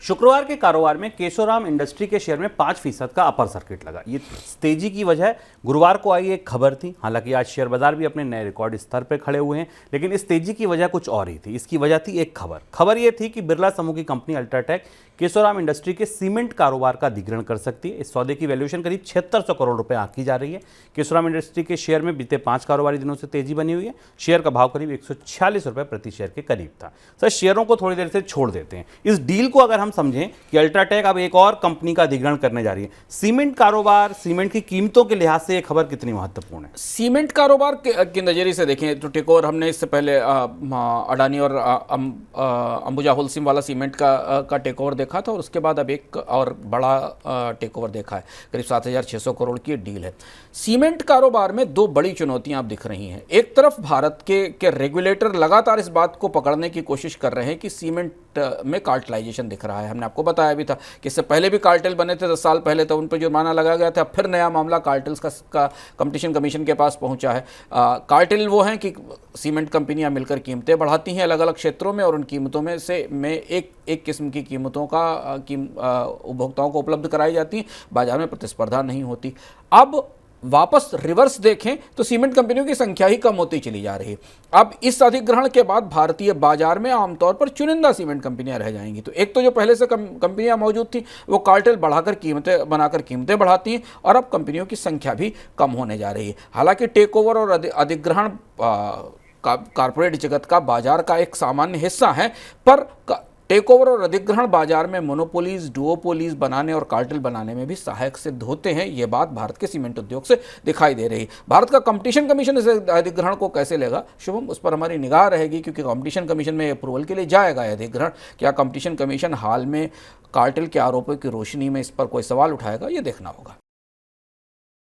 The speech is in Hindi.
शुक्रवार के कारोबार में केशोराम इंडस्ट्री के शेयर में 5% का अपर सर्किट लगा। ये तेजी की वजह गुरुवार को आई एक खबर थी। हालांकि आज शेयर बाजार भी अपने नए रिकॉर्ड स्तर पर खड़े हुए हैं, लेकिन इस तेजी की वजह कुछ और ही थी। इसकी वजह थी एक खबर ये थी कि बिरला समूह की कंपनी अल्ट्राटेक केशोराम इंडस्ट्री के सीमेंट कारोबार का अधिग्रहण कर सकती है। इस सौदे की वैल्यूएशन करीब 7600 करोड़ रुपए आंकी जा रही है। केशोराम इंडस्ट्री के शेयर में बीते 5 कारोबारी दिनों से तेजी बनी हुई है। शेयर का भाव करीब 146 रुपए प्रति शेयर के करीब था। सर, शेयरों को थोड़ी देर से छोड़ देते हैं। इस डील को अगर हम समझें कि अल्ट्राटेक अब एक और कंपनी का अधिग्रहण करने जा रही है, सीमेंट कारोबार, सीमेंट की कीमतों के लिहाज से यह खबर कितनी महत्वपूर्ण है? सीमेंट कारोबार के नज़रिए से देखें तो टेक ओवर हमने इससे पहले अडानी और अंबुजा होलसेल वाला सीमेंट का टेक ओवर देखा था, और उसके बाद अब एक और बड़ा टेक ओवर देखा है। करीब 7600 करोड़ की डील है। सीमेंट कारोबार में दो बड़ी चुनौतियां अब दिख रही हैं। एक तरफ भारत के रेगुलेटर लगातार इस बात को पकड़ने की कोशिश कर रहे हैं कि सीमेंट में कार्टेलाइजेशन दिख रहा है। हमने आपको बताया भी था कि इससे पहले भी कार्टेल बने थे, 10 साल पहले, तो उन पर जुर्माना लगाया गया था। फिर नया मामला कार्टेल्स का कंपटीशन कमीशन के पास पहुंचा है। कार्टेल वो हैं कि सीमेंट कंपनियां मिलकर कीमतें बढ़ाती हैं अलग अलग क्षेत्रों में, और उन कीमतों में से एक किस्म की कीमतों का उपभोक्ताओं को उपलब्ध कराई जाती हैं। बाजार में प्रतिस्पर्धा नहीं होती। अब वापस रिवर्स देखें तो सीमेंट कंपनियों की संख्या ही कम होती चली जा रही है। अब इस अधिग्रहण के बाद भारतीय बाजार में आमतौर पर चुनिंदा सीमेंट कंपनियां रह जाएंगी। तो एक तो जो पहले से कंपनियां मौजूद थी वो कार्टेल बनाकर कीमतें बढ़ाती हैं, और अब कंपनियों की संख्या भी कम होने जा रही है। हालांकि टेक ओवर और अधिग्रहण कारपोरेट जगत का बाजार का एक सामान्य हिस्सा है, पर टेक ओवर और अधिग्रहण बाजार में मोनोपोलीज, डुओपोलीज बनाने और कार्टेल बनाने में भी सहायक सिद्ध होते हैं। ये बात भारत के सीमेंट उद्योग से दिखाई दे रही है। भारत का कंपटीशन कमीशन इस अधिग्रहण को कैसे लेगा, शुभम, उस पर हमारी निगाह रहेगी, क्योंकि कंपटीशन कमीशन में अप्रूवल के लिए जाएगा यह अधिग्रहण। क्या कंपटीशन कमीशन हाल में कार्टेल के आरोपों की रोशनी में इस पर कोई सवाल उठाएगा, ये देखना होगा।